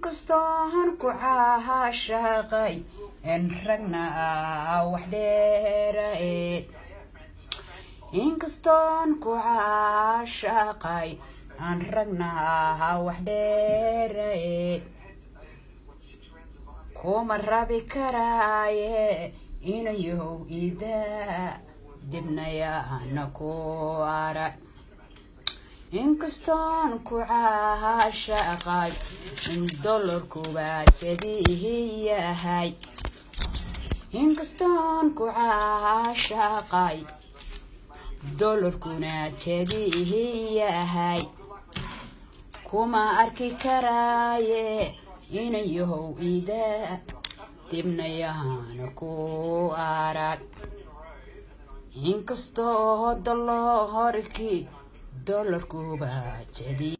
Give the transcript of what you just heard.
inkastoo ku caashaqay in ragna wax dheerayd inkastoo ku caashaqay aan ragna wax dheerayd kuma rabi karaaye inayow ida dibnayana ku arag inkastoo ku caashaqay in dollarkuba jadiyahay inkastoo ku caashaqay dollarkuna jadiyahay kuma arki karaaye inayow ida dibnayana ku arag inkastoo dollarkuba jadi